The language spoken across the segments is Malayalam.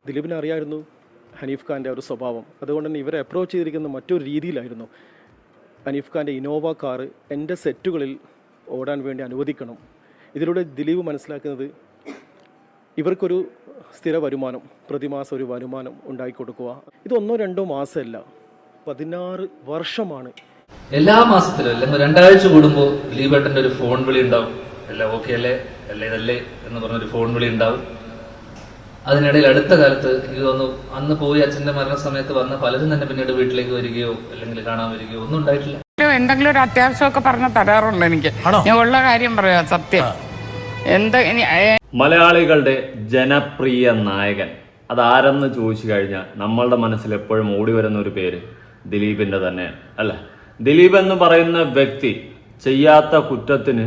ദിലീപിനെ അറിയായിരുന്നു ഹനീഫ് ഖാൻ്റെ ഒരു സ്വഭാവം. അതുകൊണ്ട് തന്നെ ഇവരെ അപ്രോച്ച് ചെയ്തിരിക്കുന്ന മറ്റൊരു രീതിയിലായിരുന്നു. ഹനീഫ് ഖാൻ്റെ ഇനോവ കാറ് എൻ്റെ സെറ്റുകളിൽ ഓടാൻ വേണ്ടി അനുവദിക്കണം. ഇതിലൂടെ ദിലീപ് മനസ്സിലാക്കുന്നത് ഇവർക്കൊരു സ്ഥിര വരുമാനം, പ്രതിമാസം ഒരു വരുമാനം ഉണ്ടാക്കിക്കൊടുക്കുക. ഇത് 1-2 മാസമല്ല, 16 വർഷമാണ്. എല്ലാ മാസത്തിലും അല്ലെങ്കിൽ 2 ആഴ്ച കൂടുമ്പോൾ ദിലീപേട്ടൻ്റെ ഒരു ഫോൺ വിളി ഉണ്ടാവും. എല്ലാം ഓക്കെ അല്ലേ, അല്ലേ ഇതല്ലേ എന്ന് പറഞ്ഞൊരു ഫോൺ വിളി ഉണ്ടാവും. അതിനിടയിൽ അടുത്ത കാലത്ത് എനിക്ക് തോന്നുന്നു അന്ന് പോയി അച്ഛന്റെ മരണസമയത്ത് വന്ന പലരും തന്നെ പിന്നീട് വീട്ടിലേക്ക് വരികയോ അല്ലെങ്കിൽ കാണാൻ വരികയോ ഒന്നും ഉണ്ടായിട്ടില്ല. എന്തെങ്കിലും ഒരു അത്യാവശ്യമൊക്കെ പറഞ്ഞ് തരാറുണ്ട് എനിക്ക്. ഞാൻ ഉള്ള കാര്യം പറയാം, സത്യം. മലയാളികളുടെ ജനപ്രിയ നായകൻ അതാരെന്ന് ചോദിച്ചു കഴിഞ്ഞാൽ നമ്മളുടെ മനസ്സിൽ എപ്പോഴും ഓടി വരുന്ന ഒരു പേര് ദിലീപിന്റെ തന്നെയാണ്, അല്ലെ? ദിലീപ് എന്ന് പറയുന്ന വ്യക്തി ചെയ്യാത്ത കുറ്റത്തിന്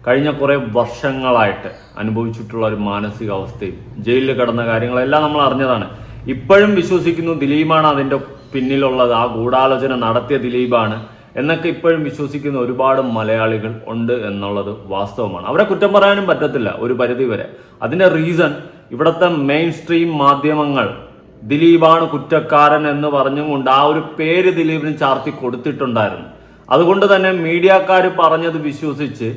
കഴിഞ്ഞ കുറേ വർഷങ്ങളായിട്ട് അനുഭവിച്ചിട്ടുള്ള ഒരു മാനസികാവസ്ഥയും ജയിലിൽ കിടന്ന കാര്യങ്ങളെല്ലാം നമ്മൾ അറിഞ്ഞതാണ്. ഇപ്പോഴും വിശ്വസിക്കുന്നു ദിലീപാണ് അതിൻ്റെ പിന്നിലുള്ളത്, ആ ഗൂഢാലോചന നടത്തിയ ദിലീപാണ് എന്നൊക്കെ ഇപ്പോഴും വിശ്വസിക്കുന്ന ഒരുപാട് മലയാളികൾ ഉണ്ട് എന്നുള്ളത് വാസ്തവമാണ്. അവരെ കുറ്റം പറയാനും പറ്റത്തില്ല ഒരു പരിധി വരെ. അതിൻ്റെ റീസൺ ഇവിടുത്തെ മെയിൻ സ്ട്രീം മാധ്യമങ്ങൾ ദിലീപാണ് കുറ്റക്കാരൻ എന്ന് പറഞ്ഞുകൊണ്ട് ആ ഒരു പേര് ദിലീപിന് ചാർത്തി കൊടുത്തിട്ടുണ്ടായിരുന്നു. അതുകൊണ്ട് തന്നെ മീഡിയക്കാർ പറഞ്ഞത് വിശ്വസിച്ച്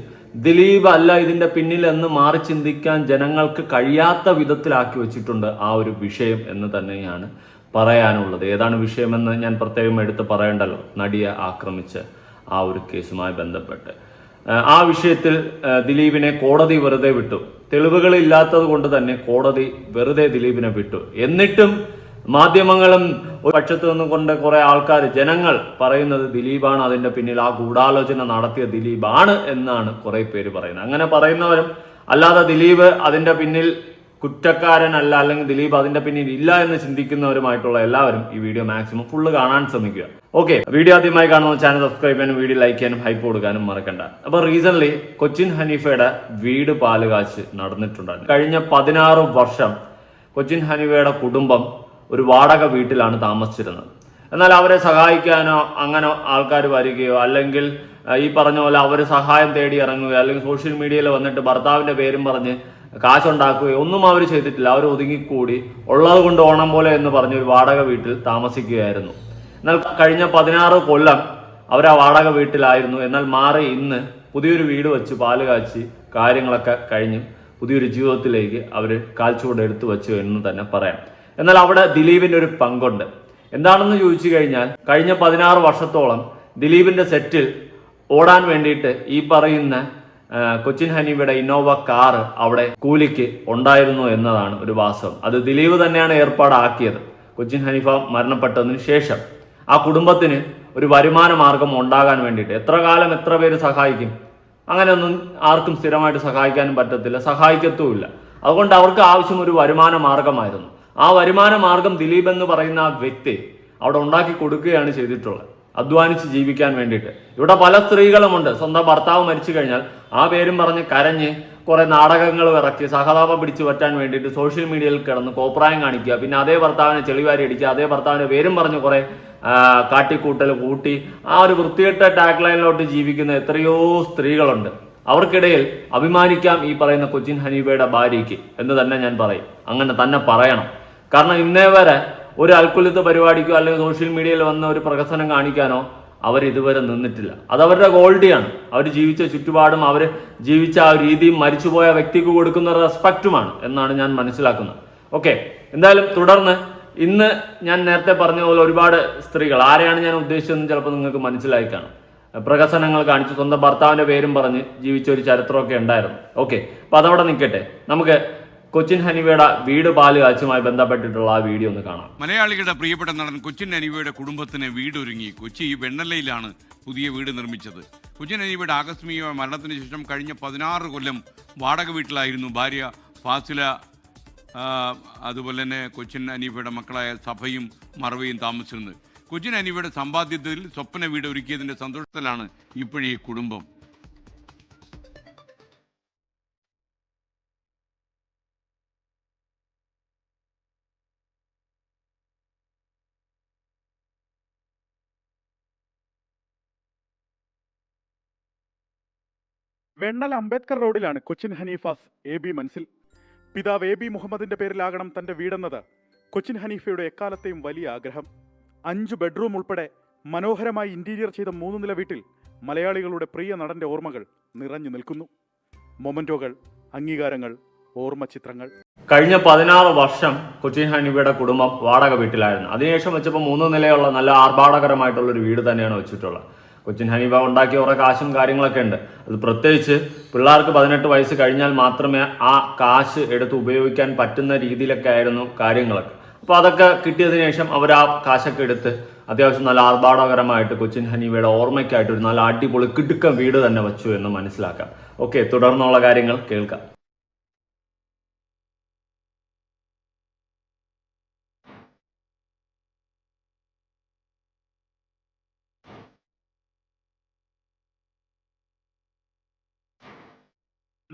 ദിലീപ് അല്ല ഇതിന്റെ പിന്നിൽ എന്ന് മാറി ചിന്തിക്കാൻ ജനങ്ങൾക്ക് കഴിയാത്ത വിധത്തിലാക്കി വെച്ചിട്ടുണ്ട് ആ ഒരു വിഷയം എന്ന് തന്നെയാണ് പറയാനുള്ളത്. ഏതാണ് വിഷയമെന്ന് ഞാൻ പ്രത്യേകം എടുത്ത് പറയണ്ടല്ലോ. നടിയെ ആക്രമിച്ച ആ ഒരു കേസുമായി ബന്ധപ്പെട്ട് ആ വിഷയത്തിൽ ദിലീപിനെ കോടതി വെറുതെ വിട്ടു. തെളിവുകളില്ലാത്തത് കൊണ്ട് തന്നെ കോടതി വെറുതെ ദിലീപിനെ വിട്ടു. എന്നിട്ടും മാധ്യമങ്ങളും ഒരു പക്ഷത്ത് നിന്നുകൊണ്ട് കുറെ ആൾക്കാർ, ജനങ്ങൾ പറയുന്നത് ദിലീപാണ് അതിന്റെ പിന്നിൽ, ആ ഗൂഢാലോചന നടത്തിയ ദിലീപാണ് എന്നാണ് കുറെ പേര് പറയുന്നത്. അങ്ങനെ പറയുന്നവരും അല്ലാതെ ദിലീപ് അതിന്റെ പിന്നിൽ കുറ്റക്കാരനല്ല അല്ലെങ്കിൽ ദിലീപ് അതിന്റെ പിന്നിൽ ഇല്ല എന്ന് ചിന്തിക്കുന്നവരുമായിട്ടുള്ള എല്ലാവരും ഈ വീഡിയോ മാക്സിമം ഫുള്ള് കാണാൻ ശ്രമിക്കുക. ഓക്കെ, വീഡിയോ ആദ്യമായി കാണുന്ന ചാനൽ സബ്സ്ക്രൈബ് ചെയ്യാനും വീഡിയോ ലൈക്ക് ചെയ്യാനും ഹൈപ്പ് കൊടുക്കാനും മറക്കണ്ട. അപ്പൊ റീസൺലി കൊച്ചിൻ ഹനീഫയുടെ വീട് പാലുകാച്ച് നടന്നിട്ടുണ്ടായിരുന്നു. കഴിഞ്ഞ 16 വർഷം കൊച്ചിൻ ഹനീഫയുടെ കുടുംബം ഒരു വാടക വീട്ടിലാണ് താമസിച്ചിരുന്നത്. എന്നാൽ അവരെ സഹായിക്കാനോ അങ്ങനെ ആൾക്കാർ വരികയോ അല്ലെങ്കിൽ ഈ പറഞ്ഞ പോലെ അവർ സഹായം തേടി ഇറങ്ങുകയോ അല്ലെങ്കിൽ സോഷ്യൽ മീഡിയയിൽ വന്നിട്ട് ഭർത്താവിന്റെ പേരും പറഞ്ഞ് കാശുണ്ടാക്കുകയോ ഒന്നും അവർ ചെയ്തിട്ടില്ല. അവർ ഒതുങ്ങിക്കൂടി ഉള്ളത് കൊണ്ട് ഓണം പോലെ എന്ന് പറഞ്ഞ് ഒരു വാടക വീട്ടിൽ താമസിക്കുകയായിരുന്നു. എന്നാൽ കഴിഞ്ഞ 16 കൊല്ലം അവർ ആ വാടക വീട്ടിലായിരുന്നു. എന്നാൽ മാറി ഇന്ന് പുതിയൊരു വീട് വെച്ച് പാല് കാച്ചി കാര്യങ്ങളൊക്കെ കഴിഞ്ഞ് പുതിയൊരു ജീവിതത്തിലേക്ക് അവർ കാൽച്ചുവട് എടുത്തു വെച്ചു എന്ന് തന്നെ പറയാം. എന്നാൽ അവിടെ ദിലീപിന്റെ ഒരു പങ്കുണ്ട്. എന്താണെന്ന് ചോദിച്ചു കഴിഞ്ഞാൽ കഴിഞ്ഞ 16 വർഷത്തോളം ദിലീപിന്റെ സെറ്റിൽ ഓടാൻ വേണ്ടിയിട്ട് ഈ പറയുന്ന കൊച്ചിൻ ഹനീഫയുടെ ഇന്നോവ കാർ അവിടെ കൂലിക്ക് ഉണ്ടായിരുന്നു എന്നതാണ് ഒരു വാസ്തവം. അത് ദിലീപ് തന്നെയാണ് ഏർപ്പാടാക്കിയത്. കൊച്ചിൻ ഹനീഫ മരണപ്പെട്ടതിന് ശേഷം ആ കുടുംബത്തിന് ഒരു വരുമാന മാർഗം ഉണ്ടാകാൻ വേണ്ടിയിട്ട് എത്ര കാലം എത്ര പേര് സഹായിക്കും? അങ്ങനെയൊന്നും ആർക്കും സ്ഥിരമായിട്ട് സഹായിക്കാനും പറ്റത്തില്ല, സഹായിക്കത്തുമില്ല. അതുകൊണ്ട് അവർക്ക് ആവശ്യം ഒരു വരുമാന മാർഗമായിരുന്നു. ആ വരുമാന മാർഗം ദിലീപ് എന്ന് പറയുന്ന ആ വ്യക്തി അവിടെ ഉണ്ടാക്കി കൊടുക്കുകയാണ് ചെയ്തിട്ടുള്ളത്, അധ്വാനിച്ച് ജീവിക്കാൻ വേണ്ടിയിട്ട്. ഇവിടെ പല സ്ത്രീകളുമുണ്ട്, സ്വന്തം ഭർത്താവ് മരിച്ചു കഴിഞ്ഞാൽ ആ പേരും പറഞ്ഞ് കരഞ്ഞ് കുറെ നാടകങ്ങൾ ഇറക്കി സഹതാപം പിടിച്ചു പറ്റാൻ വേണ്ടിയിട്ട് സോഷ്യൽ മീഡിയയിൽ കിടന്ന് കോപ്രായം കാണിക്കുക. പിന്നെ അതേ ഭർത്താവിനെ ചെളിവാരി അടിക്കുക, അതേ ഭർത്താവിന്റെ പേരും പറഞ്ഞ് കുറെ കാട്ടിക്കൂട്ടൽ കൂട്ടി ആ ഒരു വൃത്തികെട്ട ടാഗ് ലൈനിലോട്ട് ജീവിക്കുന്ന എത്രയോ സ്ത്രീകളുണ്ട്. അവർക്കിടയിൽ അഭിമാനിക്കാം ഈ പറയുന്ന കൊച്ചിൻ ഹനീഫയുടെ ഭാര്യയ്ക്ക് എന്ന് തന്നെ ഞാൻ പറയും. അങ്ങനെ തന്നെ പറയണം. കാരണം ഇന്നേ വരെ ഒരു അൽക്കുലത്ത് പരിപാടിക്കോ അല്ലെങ്കിൽ സോഷ്യൽ മീഡിയയിൽ വന്ന ഒരു പ്രഹസനം കാണിക്കാനോ അവർ ഇതുവരെ നിന്നിട്ടില്ല. അതവരുടെ ഗോൾഡിയാണ്. അവർ ജീവിച്ച ചുറ്റുപാടും അവർ ജീവിച്ച ആ രീതിയും മരിച്ചുപോയ വ്യക്തിക്ക് കൊടുക്കുന്ന റെസ്പെക്റ്റുമാണ് എന്നാണ് ഞാൻ മനസ്സിലാക്കുന്നത്. ഓക്കെ, എന്തായാലും തുടർന്ന് ഇന്ന് ഞാൻ നേരത്തെ പറഞ്ഞ പോലെ ഒരുപാട് സ്ത്രീകൾ, ആരെയാണ് ഞാൻ ഉദ്ദേശിച്ചതെന്ന് ചിലപ്പോൾ നിങ്ങൾക്ക് മനസ്സിലായി കാണും, പ്രഹസനങ്ങൾ കാണിച്ച് സ്വന്തം ഭർത്താവിന്റെ പേരും പറഞ്ഞ് ജീവിച്ച ഒരു ചരിത്രമൊക്കെ ഉണ്ടായിരുന്നു. ഓക്കെ, അപ്പൊ അതവിടെ നിൽക്കട്ടെ. നമുക്ക് കൊച്ചിൻ ഹനീഫയുടെ വീട് പാല് കാച്ചുമായി ബന്ധപ്പെട്ടിട്ടുള്ള ആ വീഡിയോ ഒന്ന് കാണാം. മലയാളികളുടെ പ്രിയപ്പെട്ട നടൻ കൊച്ചിൻ ഹനീഫയുടെ കുടുംബത്തിന് വീടൊരുങ്ങി. കൊച്ചി വെണ്ണലയിലാണ് പുതിയ വീട് നിർമ്മിച്ചത്. കൊച്ചിൻ ഹനീഫയുടെ ആകസ്മിക മരണത്തിന് ശേഷം കഴിഞ്ഞ 16 കൊല്ലം വാടക വീട്ടിലായിരുന്നു ഭാര്യ ഫാസില, അതുപോലെ തന്നെ കൊച്ചിൻ ഹനീഫയുടെ മക്കളായ സഭയും മറവയും താമസിച്ചിരുന്നത്. കൊച്ചിൻ ഹനീഫയുടെ സമ്പാദ്യത്തിൽ സ്വപ്ന വീട് ഒരുക്കിയതിന്റെ സന്തോഷത്തിലാണ് ഇപ്പോഴീ കുടുംബം. വെണ്ണൽ അംബേദ്കർ റോഡിലാണ് കൊച്ചിൻ ഹനീഫാസ് AB മൻസിൽ. പിതാവ് AB മുഹമ്മദിന്റെ പേരിലാകണം തന്റെ വീടെന്നത് കൊച്ചിൻ ഹനീഫയുടെ എക്കാലത്തെയും വലിയ ആഗ്രഹം. 5 ബെഡ്റൂം ഉൾപ്പെടെ മനോഹരമായി ഇന്റീരിയർ ചെയ്ത 3 നില വീട്ടിൽ മലയാളികളുടെ പ്രിയ നടന്റെ ഓർമ്മകൾ നിറഞ്ഞു നിൽക്കുന്നു. മൊമന്റോകൾ, അംഗീകാരങ്ങൾ, ഓർമ്മ ചിത്രങ്ങൾ. കഴിഞ്ഞ 16 വർഷം കൊച്ചിൻ ഹനീഫയുടെ കുടുംബം വാടക വീട്ടിലായിരുന്നു. അതിനുശേഷം വെച്ചപ്പോൾ 3 നിലയുള്ള നല്ല ആർഭാടകരമായിട്ടുള്ള ഒരു വീട് തന്നെയാണ് വെച്ചിട്ടുള്ളത്. കൊച്ചിൻ ഹനീഫ ഉണ്ടാക്കിയ കുറേ കാശും കാര്യങ്ങളൊക്കെ ഉണ്ട്. അത് പ്രത്യേകിച്ച് പിള്ളേർക്ക് 18 വയസ്സ് കഴിഞ്ഞാൽ മാത്രമേ ആ കാശ് എടുത്ത് ഉപയോഗിക്കാൻ പറ്റുന്ന രീതിയിലൊക്കെ ആയിരുന്നു കാര്യങ്ങളൊക്കെ. അപ്പോൾ അതൊക്കെ കിട്ടിയതിനു ശേഷം അവർ ആ കാശൊക്കെ എടുത്ത് അത്യാവശ്യം നല്ല ആർഭാടകരമായിട്ട് കൊച്ചിൻ ഹനീഫയുടെ ഓർമ്മയ്ക്കായിട്ട് ഒരു നല്ല അടിപൊളി കിടുക്കൻ വീട് തന്നെ വെച്ചു എന്ന് മനസ്സിലാക്കാം. ഓക്കെ, തുടർന്നുള്ള കാര്യങ്ങൾ കേൾക്കാം.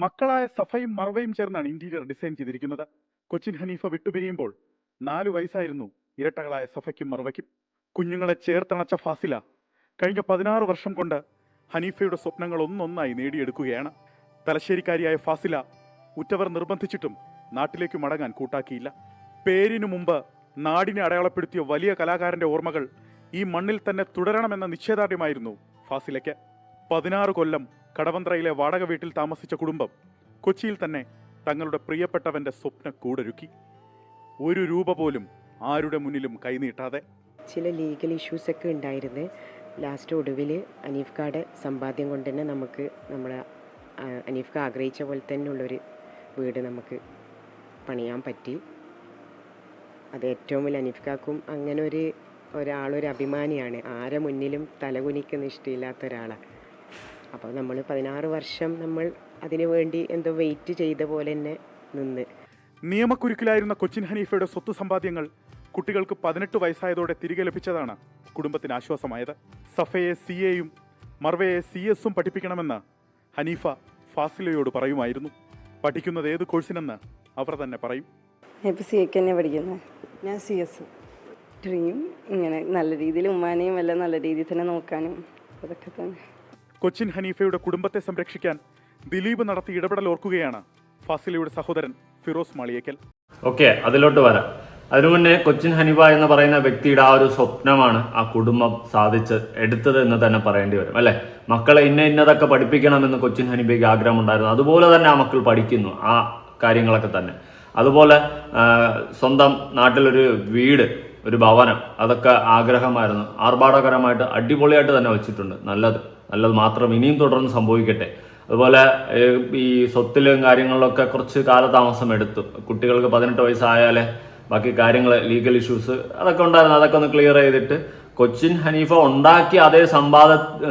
മക്കളായ സഫയും മർവയും ചേർന്നാണ് ഇന്റീരിയർ ഡിസൈൻ ചെയ്തിരിക്കുന്നത്. കൊച്ചിൻ ഹനീഫ വിട്ടുപിരിയുമ്പോൾ 4 വയസ്സായിരുന്നു ഇരട്ടകളായ സഫയ്ക്കും മർവയ്ക്കും. കുഞ്ഞുങ്ങളെ ചേർത്തണച്ച ഫാസില കഴിഞ്ഞ 16 വർഷം കൊണ്ട് ഹനീഫയുടെ സ്വപ്നങ്ങൾ ഒന്നൊന്നായി നേടിയെടുക്കുകയാണ്. തലശ്ശേരിക്കാരിയായ ഫാസില ഉറ്റവർ നിർബന്ധിച്ചിട്ടും നാട്ടിലേക്ക് മടങ്ങാൻ കൂട്ടാക്കിയില്ല. പേരിനു മുമ്പ് നാടിനെ അടയാളപ്പെടുത്തിയ വലിയ കലാകാരന്റെ ഓർമ്മകൾ ഈ മണ്ണിൽ തന്നെ തുടരണമെന്ന നിശ്ചയദാർഢ്യമായിരുന്നു ഫാസിലയ്ക്ക്. 16 കൊല്ലം കടവന്ത്രയിലെ വാടക വീട്ടിൽ താമസിച്ച കുടുംബം കൊച്ചിയിൽ തന്നെ തങ്ങളുടെ പ്രിയപ്പെട്ടവന്റെ സ്വപ്ന കൂടൊരുക്കി. 1 രൂപ പോലും ആരുടെ മുന്നിലും കൈനീട്ടാതെ. ചില ലീഗൽ ഇഷ്യൂസൊക്കെ ഉണ്ടായിരുന്നു. ലാസ്റ്റ് ഒടുവിൽ അനീഫ്കായുടെ സമ്പാദ്യം കൊണ്ട് തന്നെ നമുക്ക് നമ്മളെ അനീഫ്ക ആഗ്രഹിച്ച പോലെ തന്നെ ഉള്ളൊരു വീട് നമുക്ക് പണിയാൻ പറ്റി. അത് ഏറ്റവും വലിയ അനീഫ്കാക്കും അങ്ങനെ ഒരാളൊരു അഭിമാനിയാണ്. ആരെ മുന്നിലും തലകുനിക്കുന്ന ഇഷ്ടമില്ലാത്ത ഒരാളാണ്. അപ്പോൾ നമ്മൾ 16 വർഷം നമ്മൾ അതിനു വേണ്ടി എന്തോ വെയിറ്റ് ചെയ്ത പോലെ തന്നെ നിന്ന്. നിയമക്കുരുക്കിലായിരുന്ന കൊച്ചിൻ ഹനീഫയുടെ സ്വത്ത് സമ്പാദ്യങ്ങൾ കുട്ടികൾക്ക് 18 വയസ്സായതോടെ തിരികെ ലഭിച്ചതാണ് കുടുംബത്തിന് ആശ്വാസമായത്. സഫയെ CAയും മർവയെ CS പഠിപ്പിക്കണമെന്ന് ഹനീഫ ഫാസിലയോട് പറയുമായിരുന്നു. പഠിക്കുന്നത് ഏത് കോഴ്സിനെന്ന് അവർ തന്നെ പറയും. ഇപ്പോൾ CAക്ക് തന്നെ പഠിക്കുന്നത്. ഞാൻ CS. ഡ്രീം ഇങ്ങനെ നല്ല രീതിയിൽ ഉമ്മാനെയും എല്ലാം നല്ല രീതിയിൽ തന്നെ നോക്കാനും അതൊക്കെ തന്നെ. കൊച്ചിൻ ഹനീഫയുടെ കുടുംബത്തെ സംരക്ഷിക്കാൻ ദിലീപ് നടത്തിയ ഇടപെടൽ ഓർക്കുകയാണ് ഫാസിലയുടെ സഹോദരൻ ഫിറോസ് മാളിയേക്കൽ. ഓക്കെ, അതിലോട്ട് വരാം. അതിനു മുന്നേ കൊച്ചിൻ ഹനീഫ എന്ന് പറയുന്ന വ്യക്തിയുടെ ആ ഒരു സ്വപ്നമാണ് ആ കുടുംബം എടുത്തത് എന്ന് തന്നെ പറയേണ്ടി വരും, അല്ലെ? മക്കളെ ഇന്നതൊക്കെ പഠിപ്പിക്കണമെന്ന് കൊച്ചിൻ ഹനീഫയ്ക്ക് ആഗ്രഹമുണ്ടായിരുന്നു. അതുപോലെ തന്നെ ആ മക്കൾ പഠിക്കുന്നു ആ കാര്യങ്ങളൊക്കെ തന്നെ. അതുപോലെ സ്വന്തം നാട്ടിലൊരു വീട്, ഒരു ഭവനം, അതൊക്കെ ആഗ്രഹമായിരുന്നു. ആർഭാടകരമായിട്ട് അടിപൊളിയായിട്ട് തന്നെ വെച്ചിട്ടുണ്ട്. നല്ലത് മാത്രം ഇനിയും തുടർന്ന് സംഭവിക്കട്ടെ. അതുപോലെ ഈ സ്വത്തിലും കാര്യങ്ങളിലൊക്കെ കുറച്ച് കാലതാമസം എടുത്തു. കുട്ടികൾക്ക് 18 വയസ്സായാലേ ബാക്കി കാര്യങ്ങൾ, ലീഗൽ ഇഷ്യൂസ് അതൊക്കെ ഉണ്ടായിരുന്നു. അതൊക്കെ ഒന്ന് ക്ലിയർ ചെയ്തിട്ട് കൊച്ചിൻ ഹനീഫ ഉണ്ടാക്കിയ അതേ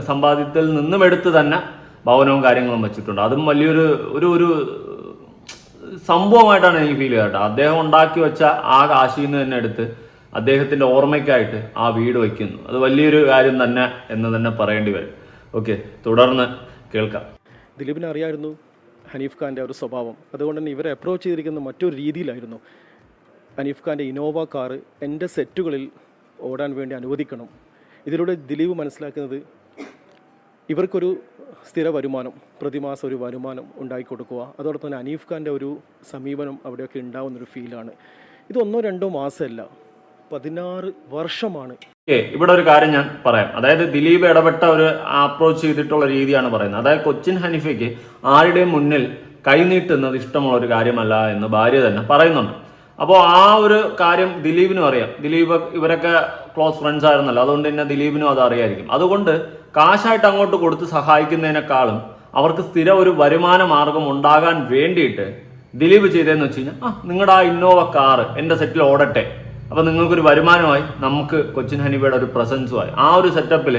സമ്പാദ്യത്തിൽ നിന്നും എടുത്ത് തന്നെ ഭവനവും കാര്യങ്ങളും വെച്ചിട്ടുണ്ട്. അതും വലിയൊരു ഒരു സംഭവമായിട്ടാണ് എനിക്ക് ഫീൽ ചെയ്തത്. അദ്ദേഹം ഉണ്ടാക്കി വെച്ച ആ കാശിൽ നിന്ന് തന്നെ എടുത്ത് അദ്ദേഹത്തിന്റെ ഓർമ്മയ്ക്കായിട്ട് ആ വീട് വയ്ക്കുന്നു. അത് വലിയൊരു കാര്യം തന്നെ എന്ന് തന്നെ പറയേണ്ടി വരും. ഓക്കെ, തുടർന്ന് കേൾക്കാം. ദിലീപിനെ അറിയായിരുന്നു ഹനീഫ് ഖാൻ്റെ ഒരു സ്വഭാവം. അതുകൊണ്ട് തന്നെ ഇവരെ അപ്രോച്ച് ചെയ്തിരിക്കുന്ന മറ്റൊരു രീതിയിലായിരുന്നു. ഹനീഫ് ഖാൻ്റെ ഇനോവ കാറ് എൻ്റെ സെറ്റുകളിൽ ഓടാൻ വേണ്ടി അനുവദിക്കണം. ഇതിലൂടെ ദിലീപ് മനസ്സിലാക്കുന്നത് ഇവർക്കൊരു സ്ഥിര വരുമാനം, പ്രതിമാസം ഒരു വരുമാനം ഉണ്ടാക്കിക്കൊടുക്കുക. അതോടൊപ്പം തന്നെ ഹനീഫ് ഖാൻ്റെ ഒരു സമീപനം അവിടെയൊക്കെ ഉണ്ടാവുന്നൊരു ഫീലാണ്. ഇത് 1-2 മാസമല്ല, 16 വർഷമാണ്. ഇവിടെ ഒരു കാര്യം ഞാൻ പറയാം. അതായത് ദിലീപ് ഇടപെട്ട ഒരു അപ്രോച്ച് ചെയ്തിട്ടുള്ള രീതിയാണ് പറയുന്നത്. അതായത് കൊച്ചിൻ ഹനീഫയ്ക്ക് ആരുടെയും മുന്നിൽ കൈനീട്ടുന്നത് ഇഷ്ടമുള്ള ഒരു കാര്യമല്ല എന്ന് ഭാര്യ തന്നെ പറയുന്നുണ്ട്. അപ്പോൾ ആ ഒരു കാര്യം ദിലീപിനും അറിയാം. ദിലീപ് ഇവരൊക്കെ ക്ലോസ് ഫ്രണ്ട്സ് ആയിരുന്നല്ലോ, അതുകൊണ്ട് തന്നെ ദിലീപിനും അത് അറിയായിരിക്കും. അതുകൊണ്ട് കാശായിട്ട് അങ്ങോട്ട് കൊടുത്ത് സഹായിക്കുന്നതിനേക്കാളും അവർക്ക് സ്ഥിര ഒരു വരുമാന മാർഗം ഉണ്ടാകാൻ വേണ്ടിയിട്ട് ദിലീപ് ചെയ്തതെന്ന് വെച്ച് കഴിഞ്ഞാൽ, നിങ്ങളുടെ ആ ഇന്നോവ കാറ് എൻ്റെ സെറ്റിൽ ഓടട്ടെ, അപ്പം നിങ്ങൾക്കൊരു വരുമാനമായി, നമുക്ക് കൊച്ചിൻ ഹനീഫയുടെ ഒരു പ്രസൻസുമായി, ആ ഒരു സെറ്റപ്പിൽ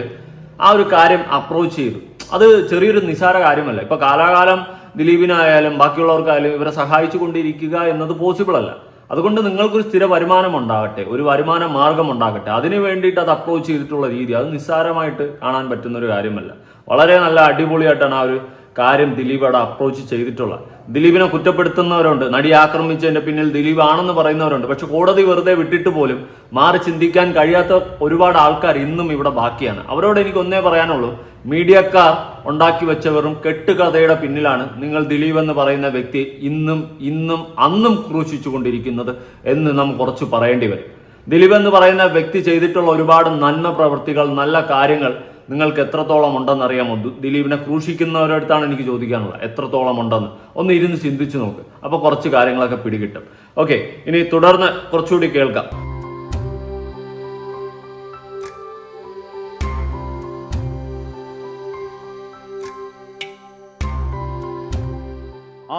ആ ഒരു കാര്യം അപ്രോച്ച് ചെയ്തു. അത് ചെറിയൊരു നിസാര കാര്യമല്ല. ഇപ്പൊ കാലാകാലം ദിലീപിനായാലും ബാക്കിയുള്ളവർക്കായാലും ഇവരെ സഹായിച്ചു കൊണ്ടിരിക്കുക എന്നത് പോസിബിൾ അല്ല. അതുകൊണ്ട് നിങ്ങൾക്കൊരു സ്ഥിര വരുമാനം ഉണ്ടാകട്ടെ, ഒരു വരുമാന മാർഗം ഉണ്ടാകട്ടെ, അതിന് വേണ്ടിയിട്ട് അത് അപ്രോച്ച് ചെയ്തിട്ടുള്ള രീതി അത് നിസ്സാരമായിട്ട് കാണാൻ പറ്റുന്ന ഒരു കാര്യമല്ല. വളരെ നല്ല അടിപൊളിയായിട്ടാണ് ആ ഒരു കാര്യം ദിലീപ് അവിടെ അപ്രോച്ച് ചെയ്തിട്ടുള്ളത്. ദിലീപിനെ കുറ്റപ്പെടുത്തുന്നവരുണ്ട്, നടി ആക്രമിച്ചതിന്റെ പിന്നിൽ ദിലീപ് ആണെന്ന് പറയുന്നവരുണ്ട്. പക്ഷെ കോടതി വെറുതെ വിട്ടിട്ട് പോലും മാറി ചിന്തിക്കാൻ കഴിയാത്ത ഒരുപാട് ആൾക്കാർ ഇന്നും ഇവിടെ ബാക്കിയാണ്. അവരോട് എനിക്ക് ഒന്നേ പറയാനുള്ളൂ, മീഡിയക്കാർ ഉണ്ടാക്കി വെച്ച വെറും കെട്ടുകഥയുടെ പിന്നിലാണ് നിങ്ങൾ ദിലീപ് എന്ന് പറയുന്ന വ്യക്തി ഇന്നും അന്നും ക്രൂശിച്ചുകൊണ്ടിരിക്കുന്നത് എന്ന് നാം കുറച്ച് പറയേണ്ടി വരും. ദിലീപ് എന്ന് പറയുന്ന വ്യക്തി ചെയ്തിട്ടുള്ള ഒരുപാട് നന്മ പ്രവൃത്തികൾ, നല്ല കാര്യങ്ങൾ നിങ്ങൾക്ക് എത്രത്തോളം ഉണ്ടെന്ന് അറിയാമോ? ദിലീപിനെ ക്രൂശിക്കുന്നവരടുത്താണ് എനിക്ക് ചോദിക്കാനുള്ളത്, എത്രത്തോളം ഉണ്ടെന്ന് ഒന്ന് ഇരുന്ന് ചിന്തിച്ചു നോക്ക്. അപ്പോൾ കുറച്ച് കാര്യങ്ങളൊക്കെ പിടികിട്ടും. ഓക്കെ, ഇനി തുടർന്ന് കുറച്ചുകൂടി കേൾക്കാം.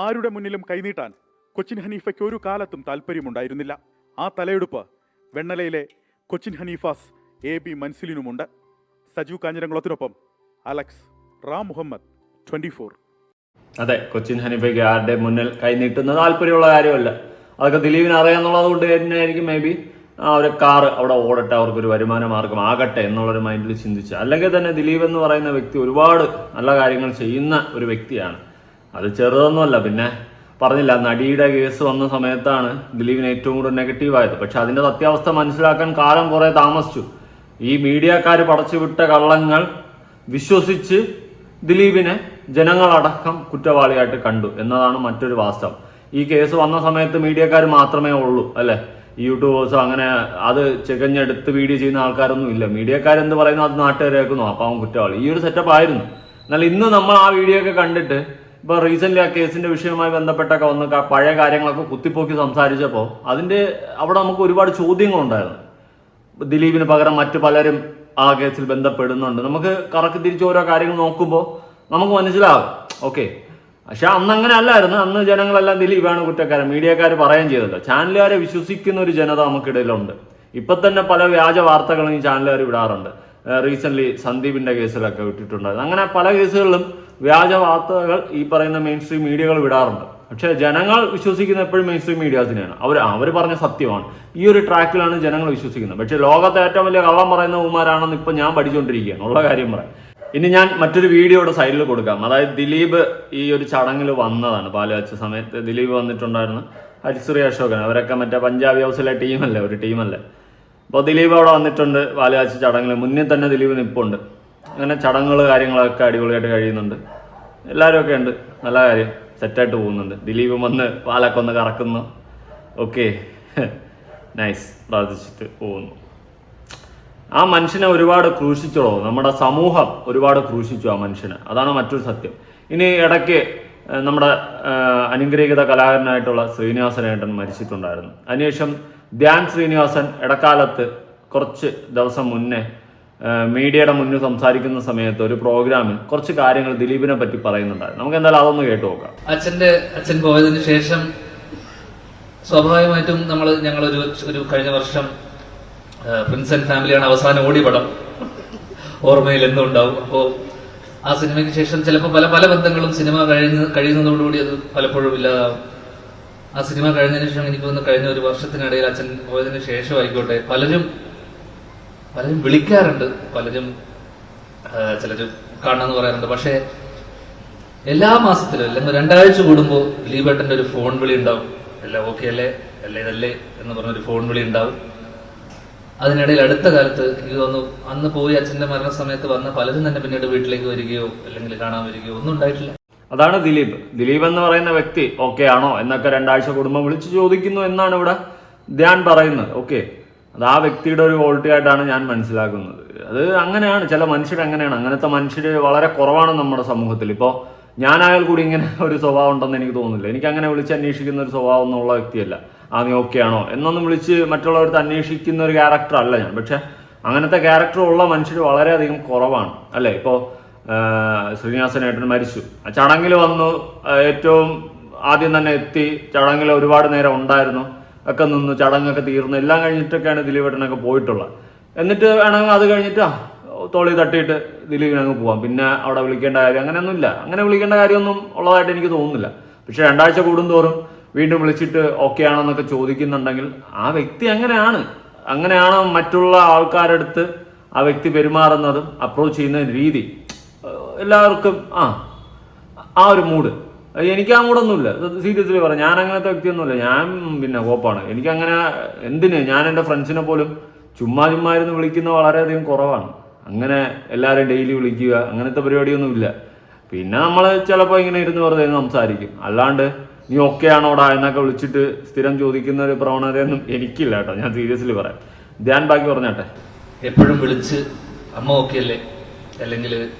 ആരുടെ മുന്നിലും കൈനീട്ടാൻ കൊച്ചിൻ ഹനീഫയ്ക്ക് ഒരു കാലത്തും താല്പര്യമുണ്ടായിരുന്നില്ല. ആ തലയെടുപ്പ് വെണ്ണലയിലെ കൊച്ചിൻ ഹനീഫാസ് AB മൻസിലിനുമുണ്ട്. സജു കാഞ്ഞിരംകുളത്തിനൊപ്പം അലക്സ് റാം മുഹമ്മദ്, 24. അതെ, കൊച്ചിൻ ഹനീഫയ്ക്ക് ആരുടെ മുന്നിൽ കൈനീട്ടുന്നത് താല്പര്യമുള്ള കാര്യമല്ല. അതൊക്കെ ദിലീപിന് അറിയാന്നുള്ളത് കൊണ്ട് തന്നെ ആയിരിക്കും മേ ബി ഒരു കാറ് അവിടെ ഓടട്ടെ, അവർക്കൊരു വരുമാന മാർഗം ആകട്ടെ എന്നുള്ളൊരു മൈൻഡിൽ ചിന്തിച്ച്. അല്ലെങ്കിൽ തന്നെ ദിലീപ് എന്ന് പറയുന്ന വ്യക്തി ഒരുപാട് നല്ല കാര്യങ്ങൾ ചെയ്യുന്ന ഒരു വ്യക്തിയാണ്. അത് ചെറുതൊന്നുമല്ല. പിന്നെ പറഞ്ഞില്ല, നടിയുടെ കേസ് വന്ന സമയത്താണ് ദിലീപിന് ഏറ്റവും കൂടുതൽ നെഗറ്റീവായത്. പക്ഷെ അതിൻ്റെ സത്യാവസ്ഥ മനസ്സിലാക്കാൻ കാലം കുറേ താമസിച്ചു. ഈ മീഡിയക്കാർ പടച്ചുവിട്ട കള്ളങ്ങൾ വിശ്വസിച്ച് ദിലീപിനെ ജനങ്ങളടക്കം കുറ്റവാളിയായിട്ട് കണ്ടു എന്നതാണ് മറ്റൊരു വാസ്തവം. ഈ കേസ് വന്ന സമയത്ത് മീഡിയക്കാർ മാത്രമേ ഉള്ളൂ, അല്ലേ? ഈ യൂട്യൂബേഴ്സോ അങ്ങനെ അത് ചെകഞ്ഞെടുത്ത് വീഡിയോ ചെയ്യുന്ന ആൾക്കാരൊന്നും ഇല്ല. മീഡിയക്കാരെന്ത് പറയുന്നു അത് നാട്ടുകാരേക്കുന്നു, അപ്പം അവൻ കുറ്റവാളി. ഈ ഒരു സെറ്റപ്പ് ആയിരുന്നു. എന്നാൽ ഇന്ന് നമ്മൾ ആ വീഡിയോ ഒക്കെ കണ്ടിട്ട് ഇപ്പോൾ റീസെൻ്റ്ലി ആ കേസിൻ്റെ വിഷയവുമായി ബന്ധപ്പെട്ടൊക്കെ വന്ന് പഴയ കാര്യങ്ങളൊക്കെ കുത്തിപ്പോക്കി സംസാരിച്ചപ്പോൾ അവിടെ നമുക്ക് ഒരുപാട് ചോദ്യങ്ങളുണ്ടായിരുന്നു. ദിലീപിന് പകരം മറ്റു പലരും ആ കേസിൽ ബന്ധപ്പെടുന്നുണ്ട്. നമുക്ക് കറക്കി തിരിച്ച് ഓരോ കാര്യങ്ങൾ നോക്കുമ്പോൾ നമുക്ക് മനസ്സിലാകും, ഓക്കെ. പക്ഷെ അന്ന് അങ്ങനെ അല്ലായിരുന്നു. അന്ന് ജനങ്ങളെല്ലാം ദിലീപാണ് കുറ്റക്കാരൻ, മീഡിയക്കാർ പറയുകയും ചെയ്തല്ലോ. ചാനലുകാരെ വിശ്വസിക്കുന്ന ഒരു ജനത നമുക്കിടയിലുണ്ട്. ഇപ്പം തന്നെ പല വ്യാജ വാർത്തകളും ഈ ചാനലുകാർ വിടാറുണ്ട്. റീസെൻ്റ്ലി സന്ദീപിൻ്റെ കേസിലൊക്കെ വിട്ടിട്ടുണ്ടായിരുന്നു. അങ്ങനെ പല കേസുകളിലും വ്യാജ വാർത്തകൾ ഈ പറയുന്ന മെയിൻ സ്ട്രീം മീഡിയകൾ വിടാറുണ്ട്. പക്ഷേ ജനങ്ങൾ വിശ്വസിക്കുന്ന എപ്പോഴും മെയിൻ സ്ട്രീം മീഡിയാസിനെയാണ്. അവർ പറഞ്ഞ സത്യമാണ്. ഈ ഒരു ട്രാക്കിലാണ് ജനങ്ങൾ വിശ്വസിക്കുന്നത്. പക്ഷേ ലോകത്തെ ഏറ്റവും വലിയ കള്ളം പറയുന്ന ഉമാരാണെന്ന് ഇപ്പം ഞാൻ പഠിച്ചുകൊണ്ടിരിക്കുകയാണ്, ഉള്ള കാര്യം പറയാം. ഇനി ഞാൻ മറ്റൊരു വീഡിയോയുടെ സൈഡിൽ കൊടുക്കാം. അതായത് ദിലീപ് ഈ ഒരു ചടങ്ങിൽ വന്നതാണ്. പാലുകാച്ച സമയത്ത് ദിലീപ് വന്നിട്ടുണ്ടായിരുന്നു. ഹരിശ്രീ അശോകൻ, അവരൊക്കെ മറ്റേ പഞ്ചാബി ഹൗസിലെ ടീമല്ലേ, ഒരു ടീമല്ലേ. അപ്പോൾ ദിലീപ് അവിടെ വന്നിട്ടുണ്ട്. പാലുകാച്ച ചടങ്ങിൽ മുന്നിൽ തന്നെ ദിലീപ് നിൽപ്പുണ്ട്. അങ്ങനെ ചടങ്ങുകൾ കാര്യങ്ങളൊക്കെ അടിപൊളിയായിട്ട് കഴിയുന്നുണ്ട്. എല്ലാവരും ഒക്കെ ഉണ്ട്, നല്ല കാര്യം, സെറ്റായിട്ട് പോകുന്നുണ്ട്. ദിലീപ് വന്ന് പാലൊക്കെ ഒന്ന് കറക്കുന്നു. ഓക്കെ, നൈസ്, പ്രാർത്ഥിച്ചിട്ട് പോകുന്നു. ആ മനുഷ്യനെ ഒരുപാട് ക്രൂശിച്ചോ, നമ്മുടെ സമൂഹം ഒരുപാട് ക്രൂശിച്ചു ആ മനുഷ്യനെ. അതാണ് മറ്റൊരു സത്യം. ഇനി ഇടയ്ക്ക് നമ്മുടെ അനുഗ്രഹീത കലാകാരനായിട്ടുള്ള ശ്രീനിവാസനേട്ടൻ മരിച്ചിട്ടുണ്ടായിരുന്നു. അതിനുശേഷം ധ്യാൻ ശ്രീനിവാസൻ ഇടക്കാലത്ത് കുറച്ച് ദിവസം മുന്നേ മീഡിയയുടെ മുന്നിൽ സംസാരിക്കുന്ന സമയത്ത് ഒരു പ്രോഗ്രാമിൽ കുറച്ച് കാര്യങ്ങൾ ദിലീപിനെ പറ്റി പറയുന്നുണ്ടായിരുന്നു. നമുക്ക് എന്തായാലും അതൊന്ന് കേട്ടു നോക്കാം. അച്ഛൻ പോയതിനു ശേഷം സ്വാഭാവികമായിട്ടും ഞങ്ങളൊരു കഴിഞ്ഞ വർഷം പ്രിൻസ് ആൻഡ് ഫാമിലിയാണ് അവസാനം ഓടി പടം, ഓർമ്മയിൽ എന്നും ഉണ്ടാവും. അപ്പോൾ ആ സിനിമയ്ക്ക് ശേഷം ചിലപ്പോൾ പല ബന്ധങ്ങളും സിനിമ കഴിയുന്നതോടുകൂടി അത് പലപ്പോഴും ഇല്ലാതാവും. ആ സിനിമ കഴിഞ്ഞതിന് ശേഷം എനിക്ക് തോന്നുന്നു കഴിഞ്ഞ ഒരു വർഷത്തിനിടയിൽ അച്ഛൻ പോയതിനു ശേഷം ആയിക്കോട്ടെ പലരും വിളിക്കാറുണ്ട്, ചിലര് കാണണമെന്ന് പറയാറുണ്ട്. പക്ഷേ എല്ലാ മാസത്തിലും അല്ലെങ്കിൽ 2 ആഴ്ച കൂടുമ്പോൾ ദിലീപേട്ടന്റെ ഒരു ഫോൺ വിളി ഉണ്ടാവും. എല്ലാം ഓക്കെ അല്ലേ, ഇതല്ലേ എന്ന് പറഞ്ഞൊരു ഫോൺ വിളി ഉണ്ടാവും. അതിനിടയിൽ അടുത്ത കാലത്ത് എനിക്ക് തോന്നുന്നു അന്ന് പോയി അച്ഛന്റെ മരണസമയത്ത് വന്ന പലരും തന്നെ പിന്നീട് വീട്ടിലേക്ക് വരികയോ അല്ലെങ്കിൽ കാണാൻ വരികയോ ഒന്നും ഉണ്ടായിട്ടില്ല. അതാണ് ദിലീപ് എന്ന് പറയുന്ന വ്യക്തി ഓക്കെ ആണോ എന്നൊക്കെ 2 ആഴ്ച കൂടുമ്പോൾ വിളിച്ച് ചോദിക്കുന്നു എന്നാണ് ഇവിടെ ധ്യാൻ പറയുന്നത്. ഓക്കെ, അത് ആ വ്യക്തിയുടെ ഒരു ക്വാളിറ്റി ആയിട്ടാണ് ഞാൻ മനസ്സിലാക്കുന്നത്. അത് അങ്ങനെയാണ്, ചില മനുഷ്യർ അങ്ങനെയാണ്. അങ്ങനത്തെ മനുഷ്യർ വളരെ കുറവാണ് നമ്മുടെ സമൂഹത്തിൽ. ഇപ്പോൾ ഞാനായാൽ കൂടി ഇങ്ങനെ ഒരു സ്വഭാവം ഉണ്ടെന്ന് എനിക്ക് തോന്നുന്നില്ല. എനിക്ക് അങ്ങനെ വിളിച്ച് അന്വേഷിക്കുന്ന ഒരു സ്വഭാവം ഒന്നുള്ള വ്യക്തിയല്ല. നീ ഓക്കെ ആണോ എന്നൊന്നും വിളിച്ച് മറ്റുള്ളവർക്ക് അന്വേഷിക്കുന്ന ഒരു ക്യാരക്ടർ അല്ല ഞാൻ. പക്ഷെ അങ്ങനത്തെ ക്യാരക്ടർ ഉള്ള മനുഷ്യർ വളരെയധികം കുറവാണ്, അല്ലേ? ഇപ്പോൾ ശ്രീനിവാസനേട്ടൻ മരിച്ചു, ആ ചടങ്ങിൽ വന്നു, ഏറ്റവും ആദ്യം തന്നെ എത്തി, ചടങ്ങിൽ ഒരുപാട് നേരം ഉണ്ടായിരുന്നു, ഒക്കെ നിന്നു, ചടങ്ങൊക്കെ തീർന്നു, എല്ലാം കഴിഞ്ഞിട്ടൊക്കെയാണ് ദിലീപേട്ടനൊക്കെ പോയിട്ടുള്ളത്. എന്നിട്ട് വേണമെങ്കിൽ അത് കഴിഞ്ഞിട്ട് തോളി തട്ടിയിട്ട് ദിലീപിനങ്ങ് പോവാം. പിന്നെ അവിടെ വിളിക്കേണ്ട കാര്യം അങ്ങനെയൊന്നുമില്ല. അങ്ങനെ വിളിക്കേണ്ട കാര്യമൊന്നും ഉള്ളതായിട്ട് എനിക്ക് തോന്നുന്നില്ല. പക്ഷെ 2 ആഴ്ച കൂടുന്തോറും വീണ്ടും വിളിച്ചിട്ട് ഓക്കെ ആണെന്നൊക്കെ ചോദിക്കുന്നുണ്ടെങ്കിൽ ആ വ്യക്തി അങ്ങനെയാണ് മറ്റുള്ള ആൾക്കാരെടുത്ത് ആ വ്യക്തി പെരുമാറുന്നതും അപ്രോച്ച് ചെയ്യുന്ന രീതി. എല്ലാവർക്കും ആ ഒരു മൂഡ്. എനിക്ക് ആ മൂടൊന്നുമില്ല, സീരിയസ്ലി പറയാം. ഞാൻ അങ്ങനത്തെ വ്യക്തിയൊന്നുമില്ല. ഞാൻ പിന്നെ കോപ്പാണ്. എനിക്കങ്ങനെ ഞാൻ എൻ്റെ ഫ്രണ്ട്സിനെ പോലും ചുമ്മാ ഇരുന്ന് വിളിക്കുന്ന വളരെയധികം കുറവാണ്. അങ്ങനെ എല്ലാവരും ഡെയിലി വിളിക്കുക അങ്ങനത്തെ പരിപാടിയൊന്നുമില്ല. പിന്നെ നമ്മൾ ചിലപ്പോൾ ഇങ്ങനെ ഇരുന്ന് വെറുതെ സംസാരിക്കും. അല്ലാണ്ട് നീ ഓക്കെ ആണോടാ എന്നൊക്കെ വിളിച്ചിട്ട് സ്ഥിരം ചോദിക്കുന്ന ഒരു പ്രവണതയൊന്നും എനിക്കില്ല കേട്ടോ. ഞാൻ സീരിയസ്ലി പറയാം. ധ്യാൻ ബാക്കി പറഞ്ഞാട്ടെ. എപ്പോഴും വിളിച്ച് അമ്മ ഓക്കെ അല്ലേ അല്ലെങ്കിൽ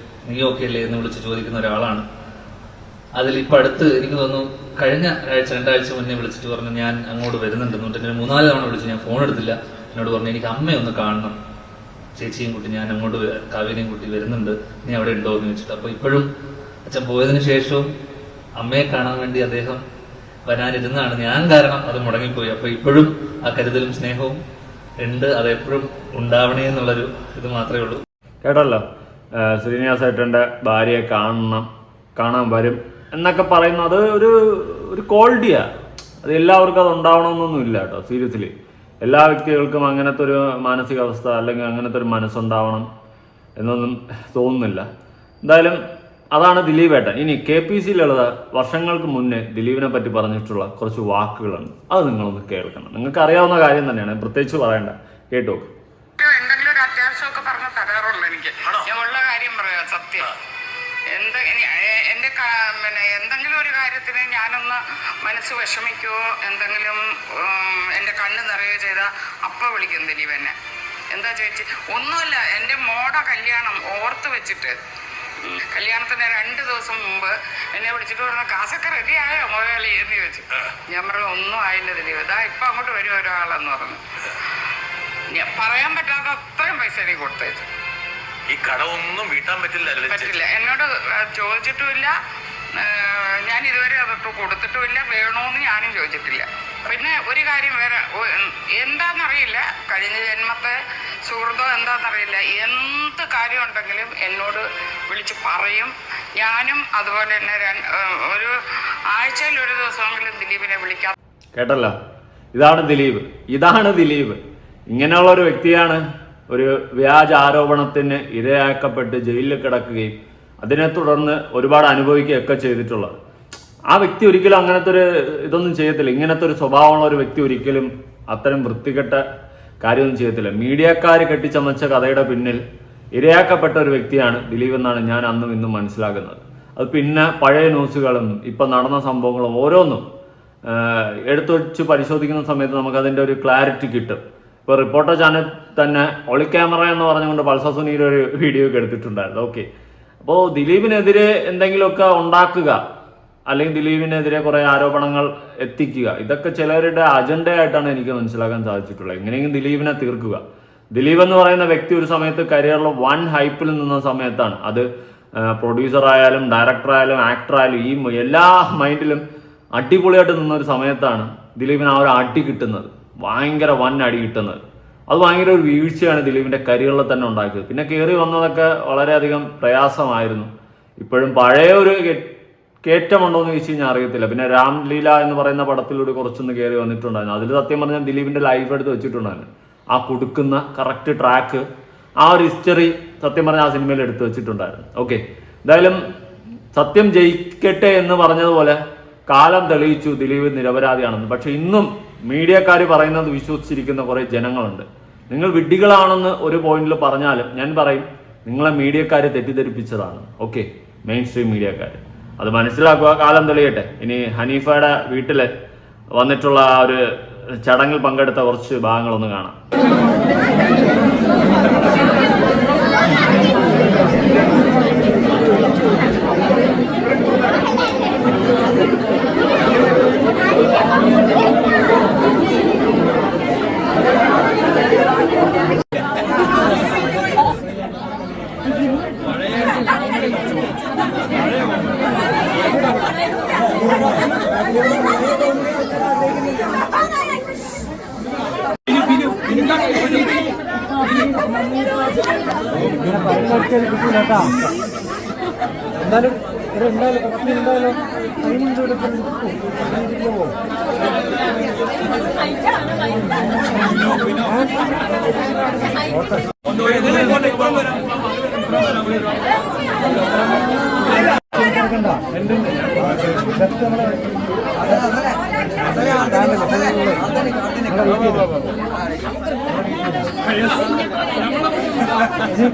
നീ ഓക്കെ അല്ലേ എന്ന് വിളിച്ച് ചോദിക്കുന്ന ഒരാളാണ്. അതിൽ ഇപ്പം അടുത്ത് എനിക്ക് തോന്നുന്നു കഴിഞ്ഞ ആഴ്ച 2 ആഴ്ച മുന്നേ വിളിച്ചിട്ട് പറഞ്ഞു ഞാൻ അങ്ങോട്ട് വരുന്നുണ്ട് എന്നിട്ട് എന്നെ 3-4 തവണ വിളിച്ചു. ഞാൻ ഫോൺ എടുത്തില്ല. എന്നോട് പറഞ്ഞു എനിക്ക് അമ്മയൊന്ന് കാണണം, ചേച്ചിയും കുട്ടി ഞാൻ അങ്ങോട്ട് കാവ്യനെയും കുട്ടി വരുന്നുണ്ട്, നീ അവിടെ ഉണ്ടോ എന്ന് ചോദിച്ചിട്ട്. അപ്പോൾ ഇപ്പോഴും അച്ഛൻ പോയതിനു ശേഷവും അമ്മയെ കാണാൻ വേണ്ടി അദ്ദേഹം വരാനിരുന്നാണ്. ഞാൻ കാരണം അത് മുടങ്ങിപ്പോയി. അപ്പോൾ ഇപ്പോഴും ആ കരുതലും സ്നേഹവും ഉണ്ട്. അതെപ്പോഴും ഉണ്ടാവണേ എന്നുള്ളൊരു ഇത് മാത്രമേ ഉള്ളൂ. കേട്ടല്ലോ, ശ്രീനിവാസേട്ടൻ്റെ ഭാര്യയെ കാണാൻ വരും എന്നൊക്കെ പറയുന്നത് ഒരു ക്വാളിറ്റിയാണ്. അത് എല്ലാവർക്കും അത് ഉണ്ടാവണമെന്നൊന്നുമില്ല കേട്ടോ. സീരിയസ്ലി എല്ലാ വ്യക്തികൾക്കും അങ്ങനത്തെ ഒരു മാനസികാവസ്ഥ അല്ലെങ്കിൽ അങ്ങനത്തെ ഒരു മനസ്സുണ്ടാവണം എന്നൊന്നും തോന്നുന്നില്ല. എന്തായാലും അതാണ് ദിലീപേട്ടൻ. ഇനി KPC ലളിത വർഷങ്ങൾക്ക് മുന്നേ ദിലീപിനെ പറ്റി പറഞ്ഞിട്ടുള്ള കുറച്ച് വാക്കുകളുണ്ട്. അത് നിങ്ങളൊന്ന് കേൾക്കണം. നിങ്ങൾക്ക് അറിയാവുന്ന കാര്യം തന്നെയാണ്, പ്രത്യേകിച്ച് പറയണ്ട, കേട്ടോ. എന്തെങ്കിലും ഒരു അത്യാവശ്യമൊക്കെ പറഞ്ഞ തരാറുള്ളൂ എനിക്ക്. ഞാൻ ഉള്ള കാര്യം പറയാം, സത്യം. എന്തെങ്കിലും ഒരു കാര്യത്തിന് ഞാനൊന്ന് മനസ്സ് വിഷമിക്കുകയോ എന്തെങ്കിലും എൻ്റെ കണ്ണ് നിറയുകയോ ചെയ്താൽ അപ്പം വിളിക്കും ദിലീപ് എന്നെ. എന്താ ചേച്ചി? ഒന്നുമില്ല, എൻ്റെ മോടെ കല്യാണം ഓർത്ത് വെച്ചിട്ട് കല്യാണത്തിന് 2 ദിവസം മുമ്പ് എന്നെ വിളിച്ചിട്ട് പറഞ്ഞു കാസൊക്കെ റെഡി ആയോ മുതലാളി എന്ന് ചോദിച്ചു. ഞാൻ പറഞ്ഞു ഒന്നും ആയില്ല ദിലീപ്, ഇതാ ഇപ്പം അങ്ങോട്ട് വരും ഒരാളെന്ന് പറഞ്ഞു. ഞാൻ പറയാൻ പറ്റാത്ത അത്രയും പൈസ എനിക്ക് കൊടുത്തേച്ചു. ഈ കടമൊന്നും വീട്ടാൻ പറ്റില്ല. എന്നോട് ചോദിച്ചിട്ടുമില്ല, ഞാൻ ഇതുവരെ അതൊട്ട് കൊടുത്തിട്ടുമില്ല, വേണോന്ന് ഞാനും ചോദിച്ചിട്ടില്ല. പിന്നെ ഒരു കാര്യം വേറെ എന്താണെന്നറിയില്ല, കഴിഞ്ഞ ജന്മത്തെ സുഹൃത്തോ എന്താണെന്നറിയില്ല, എന്ത് കാര്യം ഉണ്ടെങ്കിലും എന്നോട് വിളിച്ച് പറയും. ഞാനും അതുപോലെ തന്നെ ഒരു ആഴ്ചയിൽ ഒരു ദിവസമെങ്കിലും ദിലീപിനെ വിളിക്കാം. കേട്ടല്ലോ, ഇതാണ് ദിലീപ്. ഇങ്ങനെയുള്ള ഒരു വ്യക്തിയാണ് ഒരു വ്യാജ ആരോപണത്തിന് ഇരയാക്കപ്പെട്ട് ജയിലിൽ കിടക്കുകയും അതിനെ തുടർന്ന് ഒരുപാട് അനുഭവിക്കുകയൊക്കെ ചെയ്തിട്ടുള്ളത്. ആ വ്യക്തി ഒരിക്കലും അങ്ങനത്തെ ഒരു ഇതൊന്നും ചെയ്യത്തില്ല. ഇങ്ങനത്തെ ഒരു സ്വഭാവമുള്ള ഒരു വ്യക്തി ഒരിക്കലും അത്തരം വൃത്തികെട്ട കാര്യമൊന്നും ചെയ്യത്തില്ല. മീഡിയക്കാർ കെട്ടിച്ചമച്ച കഥയുടെ പിന്നിൽ ഇരയാക്കപ്പെട്ട ഒരു വ്യക്തിയാണ് ദിലീപ് എന്നാണ് ഞാൻ അന്നും ഇന്നും മനസ്സിലാക്കുന്നത്. അത് പിന്നെ പഴയ ന്യൂസുകളും ഇപ്പം നടന്ന സംഭവങ്ങളും ഓരോന്നും എടുത്തു വെച്ച് പരിശോധിക്കുന്ന സമയത്ത് നമുക്കതിൻ്റെ ഒരു ക്ലാരിറ്റി കിട്ടും. ഇപ്പോൾ റിപ്പോർട്ടർ ചാനൽ തന്നെ ഒളി ക്യാമറ എന്ന് പറഞ്ഞുകൊണ്ട് പൾസർ സുനിയുടെ ഒരു വീഡിയോ ഒക്കെ എടുത്തിട്ടുണ്ടായിരുന്നു. ഓക്കെ, അപ്പോൾ ദിലീപിനെതിരെ എന്തെങ്കിലുമൊക്കെ ഉണ്ടാക്കുക അല്ലെങ്കിൽ ദിലീപിനെതിരെ കുറേ ആരോപണങ്ങൾ എത്തിക്കുക, ഇതൊക്കെ ചിലരുടെ അജണ്ടയായിട്ടാണ് എനിക്ക് മനസ്സിലാക്കാൻ സാധിച്ചിട്ടുള്ളത്. എങ്ങനെയെങ്കിലും ദിലീപിനെ തീർക്കുക. ദിലീപ് എന്ന് പറയുന്ന വ്യക്തി ഒരു സമയത്ത് കരിയറിൽ വൺ ഹൈപ്പിൽ നിന്ന സമയത്താണ്, അത് പ്രൊഡ്യൂസറായാലും ഡയറക്ടറായാലും ആക്ടറായാലും ഈ എല്ലാ മൈൻഡിലും അടിപൊളിയായിട്ട് നിന്നൊരു സമയത്താണ് ദിലീപിന് ആ ഒരു അടി കിട്ടുന്നത്, ഭയങ്കര വൻ അടി കിട്ടുന്നത്. അത് ഭയങ്കര ഒരു വീഴ്ചയാണ് ദിലീപിൻ്റെ കരിയറിൽ തന്നെ ഉണ്ടാക്കിയത്. പിന്നെ കയറി വന്നതൊക്കെ വളരെയധികം പ്രയാസമായിരുന്നു. ഇപ്പോഴും പഴയ ഒരു കയറ്റമുണ്ടോ എന്ന് ചോദിച്ചു കഴിഞ്ഞാൽ അറിയത്തില്ല. പിന്നെ രാംലീല എന്ന് പറയുന്ന പടത്തിലൂടെ കുറച്ചൊന്ന് കയറി വന്നിട്ടുണ്ടായിരുന്നു. അതിൽ സത്യം പറഞ്ഞാൽ ദിലീപിൻ്റെ ലൈഫ് എടുത്ത് വെച്ചിട്ടുണ്ടായിരുന്നു. ആ കൊടുക്കുന്ന കറക്റ്റ് ട്രാക്ക്, ആ ഒരു ഹിസ്റ്ററി സത്യം പറഞ്ഞാൽ ആ സിനിമയിൽ എടുത്ത് വെച്ചിട്ടുണ്ടായിരുന്നു. ഓക്കെ, എന്തായാലും സത്യം ജയിക്കട്ടെ എന്ന് പറഞ്ഞതുപോലെ കാലം തെളിയിച്ചു ദിലീപ് നിരപരാധിയാണെന്ന്. പക്ഷെ ഇന്നും മീഡിയക്കാർ പറയുന്നത് വിശ്വസിച്ചിരിക്കുന്ന കുറേ ജനങ്ങളുണ്ട്. നിങ്ങൾ വിഡ്ഢികളാണെന്ന് ഒരു പോയിന്റിൽ പറഞ്ഞാലും ഞാൻ പറയും നിങ്ങളെ മീഡിയക്കാരെ തെറ്റിദ്ധരിപ്പിച്ചതാണ്. ഓക്കെ, മെയിൻ സ്ട്രീം മീഡിയക്കാർ അത് മനസ്സിലാക്കുക. കാലം തെളിയട്ടെ. ഇനി ഹനീഫയുടെ വീട്ടിൽ വന്നിട്ടുള്ള ആ ഒരു ചടങ്ങിൽ പങ്കെടുത്ത കുറച്ച് ഭാഗങ്ങളൊന്ന് കാണാം.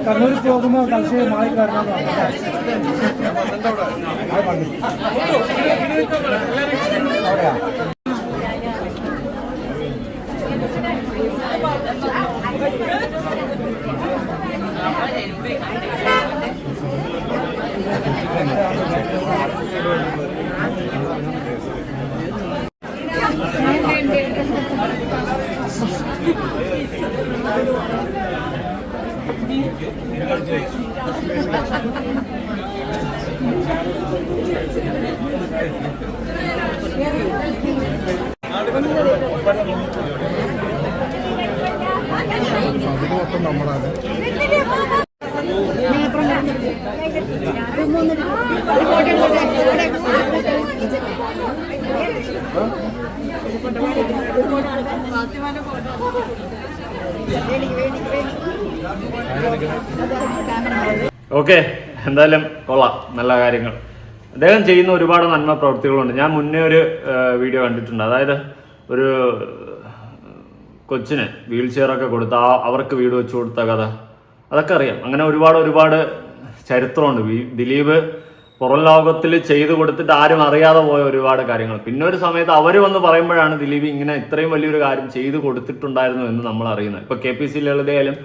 കണ്ണൂർ പോകുമ്പോൾ തലശ്ശേരി മാറി കയറണം. ഓക്കെ, എന്തായാലും കൊള്ളാം, നല്ല കാര്യങ്ങൾ. അദ്ദേഹം ചെയ്യുന്ന ഒരുപാട് നന്മ പ്രവൃത്തികളുണ്ട്. ഞാൻ മുന്നേ ഒരു വീഡിയോ കണ്ടിട്ടുണ്ട്. അതായത് ഒരു കൊച്ചിന് വീൽ ചെയറൊക്കെ കൊടുത്ത് അവർക്ക് വീട് വെച്ച് കൊടുത്ത കഥ, അതൊക്കെ അറിയാം. അങ്ങനെ ഒരുപാട് ചരിത്രമുണ്ട്. ദിലീപ് പുറം ലോകത്തിൽ ചെയ്തു കൊടുത്തിട്ട് ആരും അറിയാതെ പോയ ഒരുപാട് കാര്യങ്ങൾ. പിന്നെ ഒരു സമയത്ത് അവർ വന്ന് പറയുമ്പോഴാണ് ദിലീപ് ഇങ്ങനെ ഇത്രയും വലിയൊരു കാര്യം ചെയ്തു കൊടുത്തിട്ടുണ്ടായിരുന്നു എന്ന് നമ്മൾ അറിയുന്നത്. ഇപ്പൊ KPC ലളിതയാലും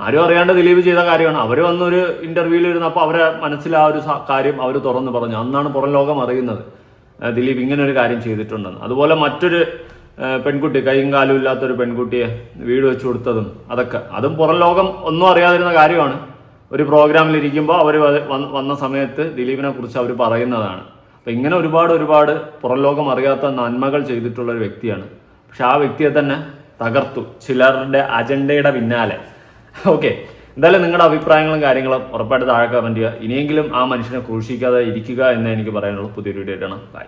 ആരും അറിയാണ്ട് ദിലീപ് ചെയ്ത കാര്യമാണ്. അവർ വന്നൊരു ഇന്റർവ്യൂവിൽ ഇരുന്നപ്പോൾ അവരെ മനസ്സിൽ ആ ഒരു കാര്യം അവർ തുറന്നു പറഞ്ഞു. അന്നാണ് പുറം ലോകം അറിയുന്നത് ദിലീപ് ഇങ്ങനെ ഒരു കാര്യം ചെയ്തിട്ടുണ്ടെന്ന്. അതുപോലെ മറ്റൊരു പെൺകുട്ടി, കൈയും കാലും ഇല്ലാത്തൊരു പെൺകുട്ടിയെ വീട് വെച്ച് കൊടുത്തതും അതും പുറം ലോകം ഒന്നും അറിയാതിരുന്ന കാര്യമാണ്. ഒരു പ്രോഗ്രാമിൽ ഇരിക്കുമ്പോൾ അവർ വന്ന സമയത്ത് ദിലീപിനെ കുറിച്ച് അവർ പറയുന്നതാണ്. അപ്പം ഇങ്ങനെ ഒരുപാട് പുറം ലോകം അറിയാത്ത നന്മകൾ ചെയ്തിട്ടുള്ള ഒരു വ്യക്തിയാണ്. പക്ഷെ ആ വ്യക്തിയെ തന്നെ തകർത്തു ചിലരുടെ അജണ്ടയുടെ പിന്നാലെ. ഓക്കെ, എന്തായാലും നിങ്ങളുടെ അഭിപ്രായങ്ങളും കാര്യങ്ങളും ഉറപ്പായിട്ട് താഴെ കമന്റ് ചെയ്യുക. ഇനിയെങ്കിലും ആ മനുഷ്യനെ ക്രൂശിക്കാതെ ഇരിക്കുക എന്നേ എനിക്ക് പറയാനുള്ളൂ. പുതിയൊരു വീഡിയോ ആണ്. ബൈ.